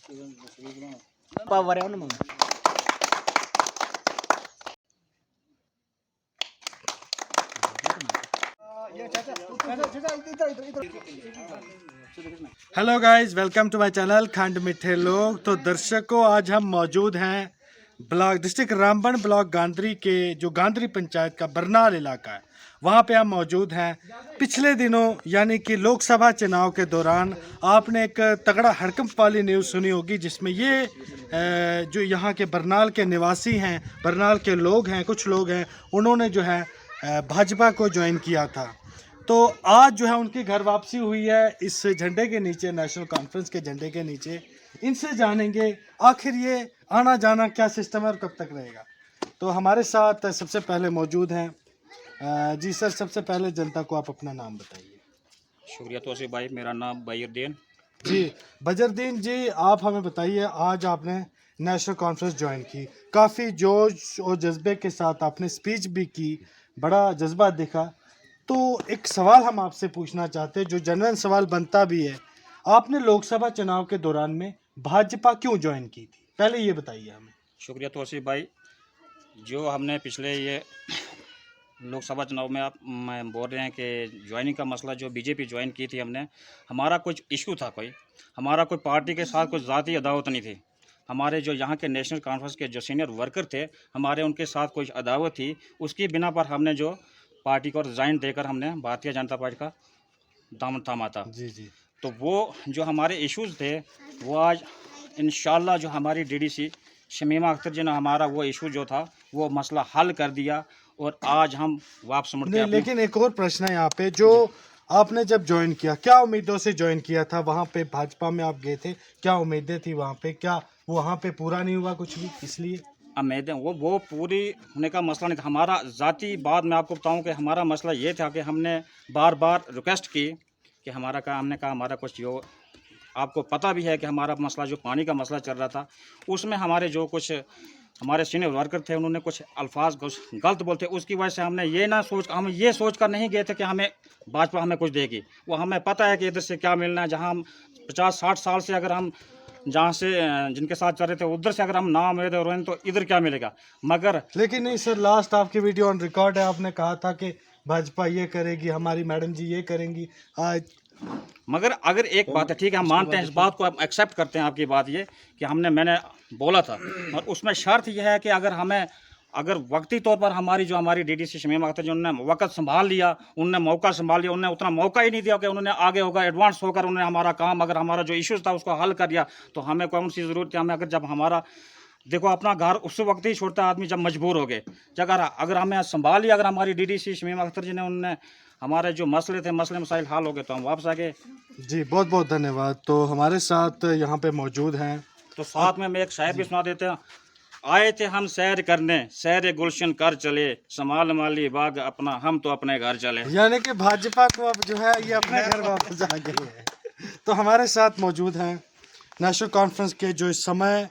Power है उनमें। Hello guys, welcome to my channel खंड मिठे लोग। तो दर्शकों, आज हम मौजूद हैं block district Ramban block Gandhari के जो गांधरी पंचायत का बरनाल इलाका है, वहाँ पे हम मौजूद हैं। पिछले दिनों यानी कि लोकसभा चुनाव के दौरान आपने एक तगड़ा हड़कंप वाली न्यूज़ सुनी होगी, जिसमें ये जो यहाँ के बरनाल के निवासी हैं, बरनाल के लोग हैं, कुछ लोग हैं, उन्होंने जो है भाजपा को ज्वाइन किया था। तो आज जो है उनकी घर वापसी हुई है इस झंडे के नीचे, नेशनल कॉन्फ्रेंस के झंडे के नीचे। इनसे जानेंगे आखिर ये आना जाना क्या सिस्टम है और कब तक रहेगा। तो हमारे साथ सबसे पहले मौजूद हैं जी सर, सबसे पहले जनता को आप अपना नाम बताइए। शुक्रिया तोसीफ भाई, मेरा नाम बजरुद्दीन जी बजरुद्दीन जी, आप हमें बताइए, आज आपने नेशनल कॉन्फ्रेंस ज्वाइन की, काफ़ी जोश और जज्बे के साथ आपने स्पीच भी की, बड़ा जज्बा दिखा। तो एक सवाल हम आपसे पूछना चाहते हैं, जो जनरल सवाल बनता भी है, आपने लोकसभा चुनाव के दौरान में भाजपा क्यों ज्वाइन की थी, पहले ये बताइए हमें। शुक्रिया तोसीफ भाई, जो हमने पिछले ये लोकसभा चुनाव में आप बोल रहे हैं कि ज्वाइनिंग का मसला, जो बीजेपी ज्वाइन की थी हमने, हमारा कुछ इशू था, कोई हमारा कोई पार्टी के साथ कुछ ज़ाती अदावत नहीं थी। हमारे जो यहाँ के नेशनल कॉन्फ्रेंस के जो सीनियर वर्कर थे, हमारे उनके साथ कुछ अदावत थी। उसकी बिना पर हमने जो पार्टी को रिज़ाइन देकर हमने भारतीय जनता पार्टी का दामन थामा था। जी जी। तो वो जो हमारे इश्यूज़ थे, वो आज इंशाल्लाह जो हमारी डीडीसी शमीमा अख्तर जी ने हमारा वो इशू जो था वो मसला हल कर दिया, और आज हम वापस मुड़ के लेकिन एक और प्रश्न है यहाँ पे, जो आपने जब ज्वाइन किया, क्या उम्मीदों से ज्वाइन किया था? वहाँ पे भाजपा में आप गए थे, क्या उम्मीदें थी वहाँ पे, क्या वहाँ पे पूरा नहीं हुआ कुछ भी, इसलिए? उम्मीदें वो पूरी होने का मसला नहीं था हमारा ज़ाती। बाद में आपको बताऊं कि हमारा मसला ये था कि हमने बार बार रिक्वेस्ट की कि हमारा का, हमने कहा हमारा कुछ जो आपको पता भी है कि हमारा मसला जो पानी का मसला चल रहा था, उसमें हमारे जो कुछ हमारे सीनियर वर्कर थे, उन्होंने कुछ अल्फाज कुछ गलत बोलते, उसकी वजह से हम ये सोच कर नहीं गए थे कि हमें भाजपा हमें कुछ देगी। वो हमें पता है कि इधर से क्या मिलना है। जहाँ हम 50-60 साल से अगर हम जहाँ से जिनके साथ चल रहे थे, उधर से अगर हम ना उम्मीद और तो इधर क्या मिलेगा। मगर लेकिन नहीं सर, लास्ट आपकी वीडियो ऑन रिकॉर्ड है, आपने कहा था कि भाजपा ये करेगी, हमारी मैडम जी ये करेंगी आज। मगर अगर एक बात है, ठीक है, हम मानते हैं इस बात को, हम एक्सेप्ट करते हैं आपकी बात ये कि मैंने बोला था, और उसमें शर्त यह है कि अगर वक्ती तौर पर हमारी डीडीसी शमीमा अख्तर जी, उन्होंने वक्त संभाल लिया, उन्होंने मौका संभाल लिया, उन्होंने उतना मौका ही नहीं दिया कि उन्होंने आगे होगा एडवांस होकर उन्होंने हमारा काम, अगर हमारा जो इश्यूज़ था उसको हल कर दिया, तो हमें कौन सी ज़रूरत है। हमें अगर जब हमारा देखो अपना घर उस वक्त ही छोड़ता है आदमी जब मजबूर हो गए, अगर हमें संभाल लिया, अगर हमारी डीडीसी शमीमा अख्तर जी ने, उन्होंने हमारे जो मसले मसाइल हल हो गए, तो हम वापस आ गए। जी बहुत बहुत धन्यवाद। तो हमारे साथ यहाँ पे मौजूद हैं, तो साथ में मैं एक शायर भी सुना देते हैं। आए थे हम सैर करने, सैर गुलशन कर चले, संभाल माली बाग अपना, हम तो अपने घर चले। यानी कि भाजपा को अब जो है ये अपने घर वापस आ गई है। तो हमारे साथ मौजूद हैं नेशनल कॉन्फ्रेंस के, जो इस समय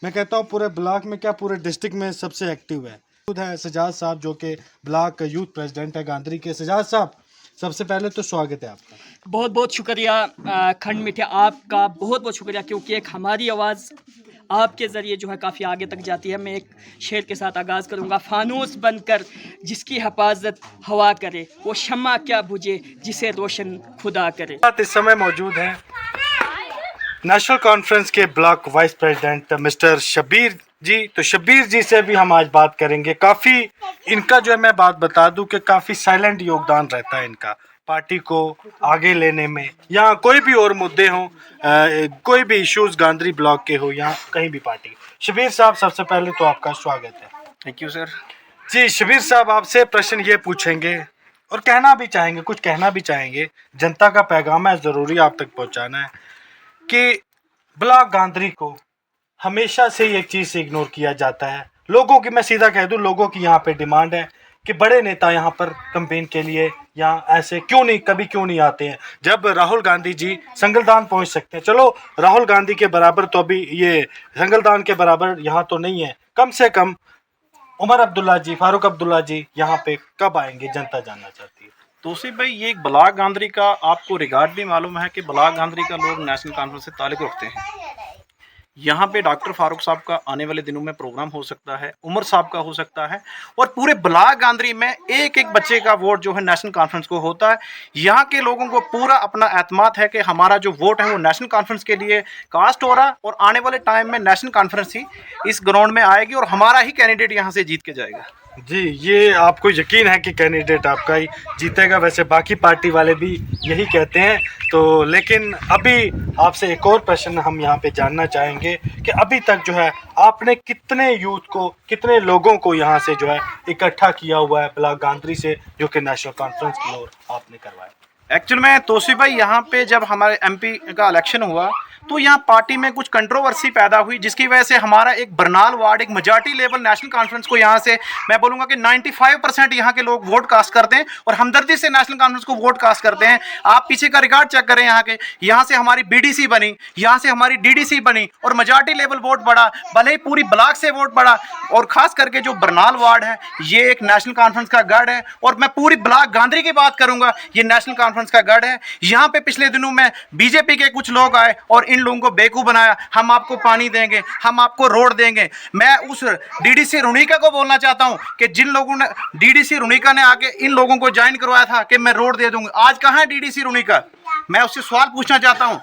मैं कहता हूँ पूरे ब्लॉक में, क्या पूरे डिस्ट्रिक्ट में सबसे एक्टिव है सजाद साहब, जो कि ब्लॉक यूथ प्रेसिडेंट है गांधरी के। सजाद साहब, सबसे पहले तो स्वागत है आपका। बहुत बहुत शुक्रिया खंड मिठे, आपका बहुत बहुत शुक्रिया, क्योंकि एक हमारी आवाज़ आपके ज़रिए जो है काफ़ी आगे तक जाती है। मैं एक शेर के साथ आगाज़ करूँगा। फानूस बनकर जिसकी हिफाजत हवा करे, वो शम्मा क्या बुझे जिसे रोशन खुदा करे। इस समय मौजूद हैं नेशनल कॉन्फ्रेंस के block vice president mister Shabbir ji. तो शब्बीर जी से भी हम आज बात करेंगे। काफ़ी इनका जो है, मैं बात बता दूं कि काफ़ी साइलेंट योगदान रहता है इनका पार्टी को आगे लेने में, या कोई भी और मुद्दे हों, कोई भी इश्यूज गांधरी ब्लॉक के हो या कहीं भी पार्टी। शब्बीर साहब, सबसे पहले तो आपका स्वागत है। Thank you sir. जी शब्बीर साहब, आपसे प्रश्न ये पूछेंगे और कहना भी चाहेंगे, कुछ कहना भी चाहेंगे, जनता का पैगाम है, ज़रूरी आप तक पहुँचाना है कि ब्लॉक गांधरी को हमेशा से एक चीज़ से इग्नोर किया जाता है। लोगों की, मैं सीधा कह दूं, लोगों की यहाँ पे डिमांड है कि बड़े नेता यहाँ पर कैंपेन के लिए या ऐसे क्यों नहीं आते हैं। जब राहुल गांधी जी संगलदान पहुँच सकते हैं, चलो राहुल गांधी के बराबर तो अभी ये संगलदान के बराबर यहाँ तो नहीं है, कम से कम उमर अब्दुल्ला जी, फारूक अब्दुल्ला जी यहाँ पे कब आएंगे, जनता जानना चाहती है। तोसीफ भाई, ये एक ब्लॉक गांधरी का आपको रिकॉर्ड भी मालूम है कि ब्लॉक गांधरी का लोग नेशनल कॉन्फ्रेंस से ताल्लुक़ रखते हैं। यहाँ पे डॉक्टर फारूक साहब का आने वाले दिनों में प्रोग्राम हो सकता है, उमर साहब का हो सकता है, और पूरे ब्लॉक गांधरी में एक एक बच्चे का वोट जो है नेशनल कॉन्फ्रेंस को होता है। यहाँ के लोगों को पूरा अपना एतमाद है कि हमारा जो वोट है वो नेशनल कॉन्फ्रेंस के लिए कास्ट हो रहा है, और आने वाले टाइम में नेशनल कॉन्फ्रेंस ही इस ग्राउंड में आएगी और हमारा ही कैंडिडेट यहाँ से जीत के जाएगा। जी, ये आपको यकीन है कि कैंडिडेट आपका ही जीतेगा? वैसे बाकी पार्टी वाले भी यही कहते हैं। तो लेकिन अभी आपसे एक और प्रश्न हम यहाँ पे जानना चाहेंगे कि अभी तक जो है आपने कितने यूथ को, कितने लोगों को यहाँ से जो है इकट्ठा किया हुआ है ब्लॉक गांधरी से, जो कि नेशनल कॉन्फ्रेंस की ओर आपने करवाया? एक्चुअल में तोसी भाई, यहाँ पे जब हमारे एमपी का इलेक्शन हुआ तो यहाँ पार्टी में कुछ कंट्रोवर्सी पैदा हुई, जिसकी वजह से हमारा एक बरनाल वार्ड एक मेजॉरिटी लेवल नेशनल कॉन्फ्रेंस को यहाँ से मैं बोलूँगा कि 95% यहाँ के लोग वोट कास्ट करते हैं और हमदर्दी से नेशनल कॉन्फ्रेंस को वोट कास्ट करते हैं। आप पीछे का रिकॉर्ड चेक करें, यहाँ से हमारी बीडीसी बनी, यहाँ से हमारी डीडीसी बनी और मेजॉरिटी लेवल वोट बढ़ा, भले ही पूरी ब्लॉक से वोट बढ़ा। और खास करके जो बरनाल वार्ड है ये एक नेशनल कॉन्फ्रेंस का गढ़ है, और मैं पूरी ब्लॉक गांधरी की बात करूंगा, ये नेशनल कॉन्फ्रेंस का गढ़ है। यहाँ पे पिछले दिनों में बीजेपी के कुछ लोग आए और इन लोगों को बेवकूफ बनाया, हम आपको पानी देंगे, हम आपको रोड देंगे। मैं उस डीडीसी रुणिका को बोलना चाहता हूं कि जिन लोगों ने डीडीसी रुणिका ने आके इन लोगों को ज्वाइन करवाया था कि मैं रोड दे दूंगा, आज कहां है डीडीसी रुणिका? मैं उससे सवाल पूछना चाहता हूं।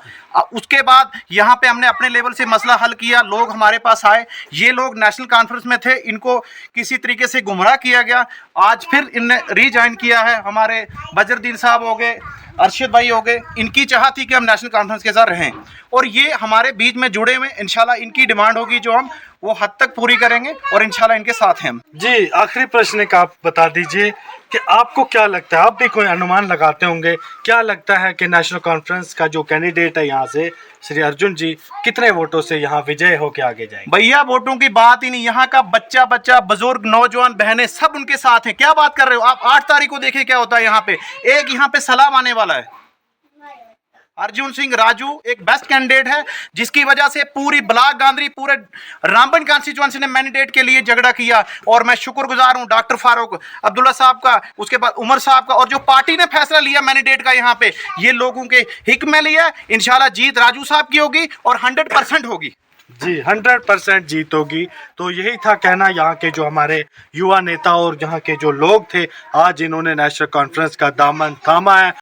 उसके बाद यहाँ पे हमने अपने लेवल से मसला हल किया, लोग हमारे पास आए, ये लोग नेशनल कॉन्फ्रेंस में थे, इनको किसी तरीके से गुमराह किया गया। आज फिर इनने रीज्वाइन किया है, हमारे बजरुद्दीन साहब हो गए, अरशद भाई हो गए, इनकी चाह थी कि हम नेशनल कॉन्फ्रेंस के साथ रहें और ये हमारे बीच में जुड़े हुए। इंशाल्लाह इनकी डिमांड होगी जो हम वो हद तक पूरी करेंगे और इंशाल्लाह इनके साथ हैं हम। जी, आखिरी प्रश्न एक आप बता दीजिए कि आपको क्या लगता है, आप भी कोई अनुमान लगाते होंगे, क्या लगता है कि नेशनल कॉन्फ्रेंस का जो कैंडिडेट है यहाँ से श्री अर्जुन जी कितने वोटों से यहाँ विजय होकर आगे जाएंगे? भैया वोटों की बात ही नहीं, यहाँ का बच्चा बच्चा, बुजुर्ग, नौजवान, बहनें सब उनके साथ हैं। क्या बात कर रहे हो आप? 8 तारीख को देखिए क्या होता है यहाँ पे। एक यहाँ पे सलाम आने वाला है, अर्जुन सिंह राजू एक बेस्ट कैंडिडेट है, जिसकी वजह से पूरी ब्लॉक गांधरी, पूरे रामबन कॉन्स्टिट्यूएंसी ने मैंडेट के लिए झगड़ा किया। और मैं शुक्रगुजार हूं डॉक्टर फारूक अब्दुल्ला साहब का, उसके बाद उमर साहब का, और जो पार्टी ने फैसला लिया मैंडेट का यहाँ पे, ये लोगों के हिक में लिया। इंशाल्लाह जीत राजू साहब की होगी और 100% होगी। जी, 100% जीत होगी। तो यही था कहना यहाँ के जो हमारे युवा नेता और यहाँ के जो लोग थे, आज इन्होंने नेशनल कॉन्फ्रेंस का दामन थामा है।